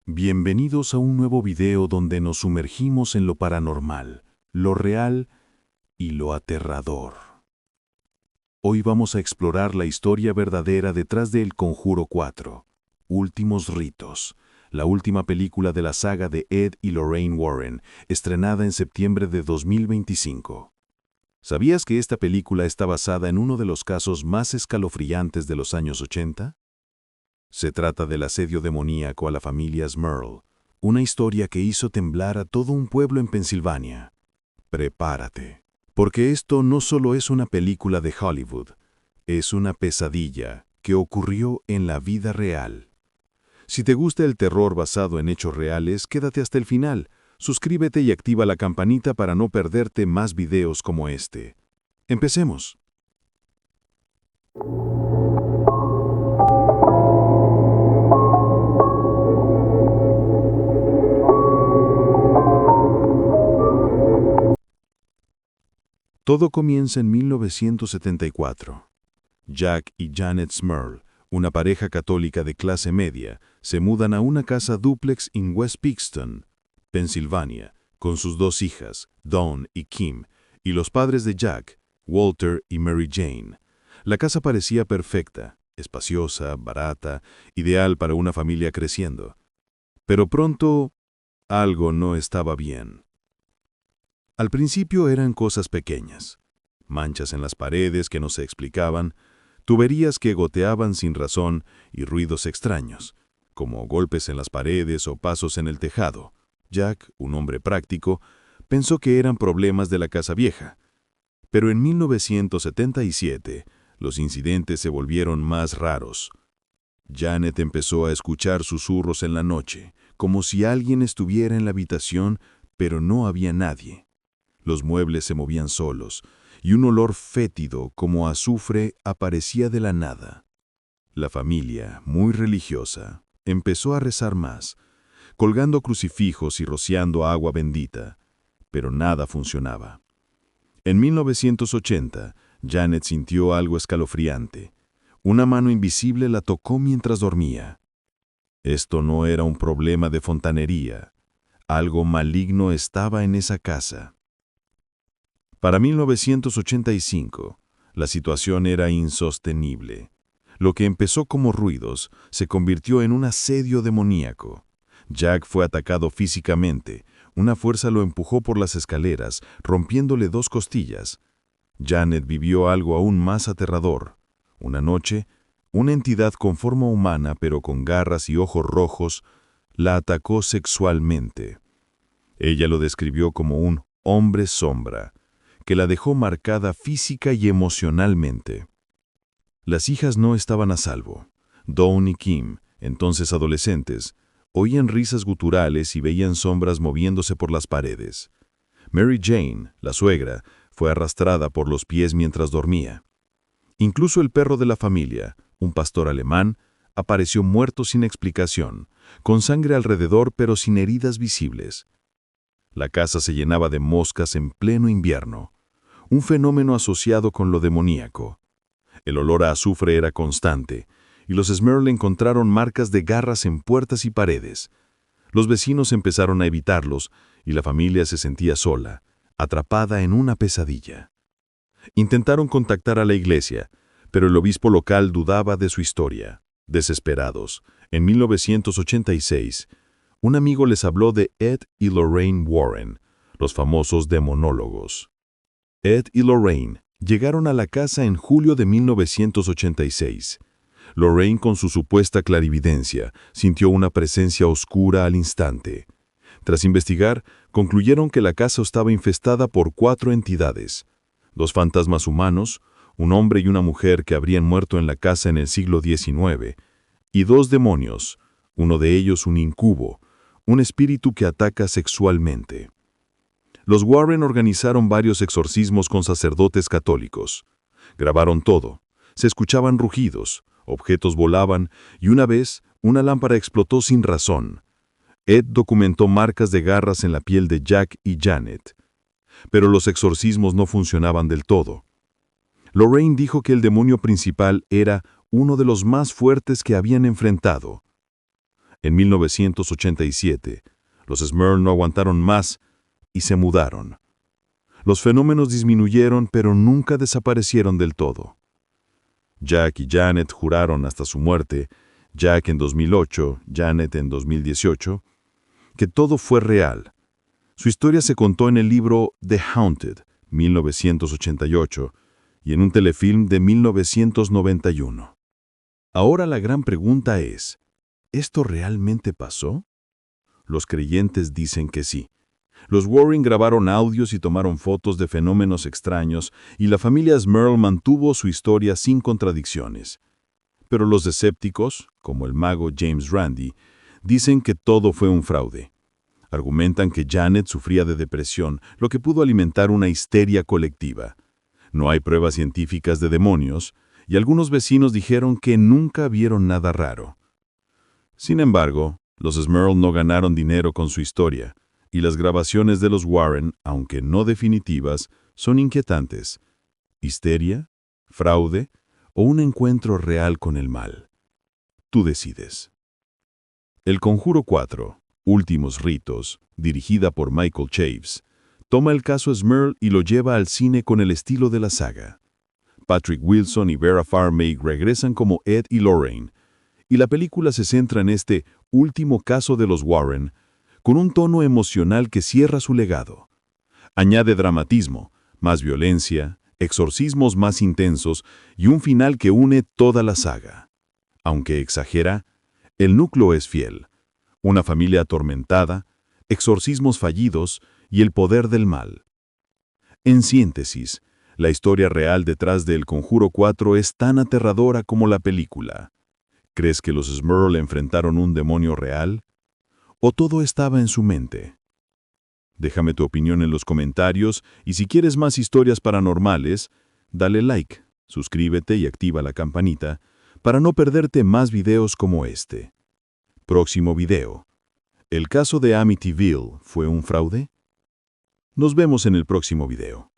Bienvenidos a un nuevo video donde nos sumergimos en lo paranormal, lo real y lo aterrador. Hoy vamos a explorar la historia verdadera detrás de El Conjuro 4, Últimos Ritos, la última película de la saga de Ed y Lorraine Warren, estrenada en septiembre de 2025. ¿Sabías que esta película está basada en uno de los casos más escalofriantes de los años 80? Se trata del asedio demoníaco a la familia Smurl, una historia que hizo temblar a todo un pueblo en Pensilvania. Prepárate, porque esto no solo es una película de Hollywood, es una pesadilla que ocurrió en la vida real. Si te gusta el terror basado en hechos reales, quédate hasta el final. Suscríbete y activa la campanita para no perderte más videos como este. Empecemos. Todo comienza en 1974. Jack y Janet Smurl, una pareja católica de clase media, se mudan a una casa dúplex en West Pittston, Pensilvania, con sus dos hijas, Dawn y Kim, y los padres de Jack, Walter y Mary Jane. La casa parecía perfecta, espaciosa, barata, ideal para una familia creciendo. Pero pronto, algo no estaba bien. Al principio eran cosas pequeñas, manchas en las paredes que no se explicaban, tuberías que goteaban sin razón y ruidos extraños, como golpes en las paredes o pasos en el tejado. Jack, un hombre práctico, pensó que eran problemas de la casa vieja. Pero en 1977, los incidentes se volvieron más raros. Janet empezó a escuchar susurros en la noche, como si alguien estuviera en la habitación, pero no había nadie. Los muebles se movían solos, y un olor fétido como azufre aparecía de la nada. La familia, muy religiosa, empezó a rezar más, colgando crucifijos y rociando agua bendita, pero nada funcionaba. En 1980, Janet sintió algo escalofriante. Una mano invisible la tocó mientras dormía. Esto no era un problema de fontanería. Algo maligno estaba en esa casa. Para 1985, la situación era insostenible. Lo que empezó como ruidos se convirtió en un asedio demoníaco. Jack fue atacado físicamente. Una fuerza lo empujó por las escaleras, rompiéndole 2 costillas. Janet vivió algo aún más aterrador. Una noche, una entidad con forma humana pero con garras y ojos rojos la atacó sexualmente. Ella lo describió como un hombre sombra, que la dejó marcada física y emocionalmente. Las hijas no estaban a salvo. Dawn y Kim, entonces adolescentes, oían risas guturales y veían sombras moviéndose por las paredes. Mary Jane, la suegra, fue arrastrada por los pies mientras dormía. Incluso el perro de la familia, un pastor alemán, apareció muerto sin explicación, con sangre alrededor pero sin heridas visibles. La casa se llenaba de moscas en pleno invierno, un fenómeno asociado con lo demoníaco. El olor a azufre era constante, y los Smurl encontraron marcas de garras en puertas y paredes. Los vecinos empezaron a evitarlos, y la familia se sentía sola, atrapada en una pesadilla. Intentaron contactar a la iglesia, pero el obispo local dudaba de su historia. Desesperados, en 1986, un amigo les habló de Ed y Lorraine Warren, los famosos demonólogos. Ed y Lorraine llegaron a la casa en julio de 1986. Lorraine, con su supuesta clarividencia, sintió una presencia oscura al instante. Tras investigar, concluyeron que la casa estaba infestada por 4 entidades: 2 fantasmas humanos, un hombre y una mujer que habrían muerto en la casa en el siglo XIX, y 2 demonios, uno de ellos un incubo, un espíritu que ataca sexualmente. Los Warren organizaron varios exorcismos con sacerdotes católicos. Grabaron todo. Se escuchaban rugidos, objetos volaban, y una vez, una lámpara explotó sin razón. Ed documentó marcas de garras en la piel de Jack y Janet. Pero los exorcismos no funcionaban del todo. Lorraine dijo que el demonio principal era uno de los más fuertes que habían enfrentado. En 1987, los Smurl no aguantaron más y se mudaron. Los fenómenos disminuyeron, pero nunca desaparecieron del todo. Jack y Janet juraron hasta su muerte, Jack en 2008, Janet en 2018, que todo fue real. Su historia se contó en el libro The Haunted, 1988, y en un telefilm de 1991. Ahora la gran pregunta es, ¿esto realmente pasó? Los creyentes dicen que sí. Los Warren grabaron audios y tomaron fotos de fenómenos extraños, y la familia Smurl mantuvo su historia sin contradicciones. Pero los escépticos, como el mago James Randi, dicen que todo fue un fraude. Argumentan que Janet sufría de depresión, lo que pudo alimentar una histeria colectiva. No hay pruebas científicas de demonios, y algunos vecinos dijeron que nunca vieron nada raro. Sin embargo, los Smurl no ganaron dinero con su historia, y las grabaciones de los Warren, aunque no definitivas, son inquietantes. ¿Histeria? ¿Fraude? ¿O un encuentro real con el mal? Tú decides. El Conjuro 4, Últimos Ritos, dirigida por Michael Chaves, toma el caso Smurl y lo lleva al cine con el estilo de la saga. Patrick Wilson y Vera Farmiga regresan como Ed y Lorraine, y la película se centra en este último caso de los Warren, con un tono emocional que cierra su legado. Añade dramatismo, más violencia, exorcismos más intensos y un final que une toda la saga. Aunque exagera, el núcleo es fiel. Una familia atormentada, exorcismos fallidos y el poder del mal. En síntesis, la historia real detrás de El Conjuro 4 es tan aterradora como la película. ¿Crees que los Smurl enfrentaron un demonio real? ¿O todo estaba en su mente? Déjame tu opinión en los comentarios y si quieres más historias paranormales, dale like, suscríbete y activa la campanita para no perderte más videos como este. Próximo video. ¿El caso de Amityville fue un fraude? Nos vemos en el próximo video.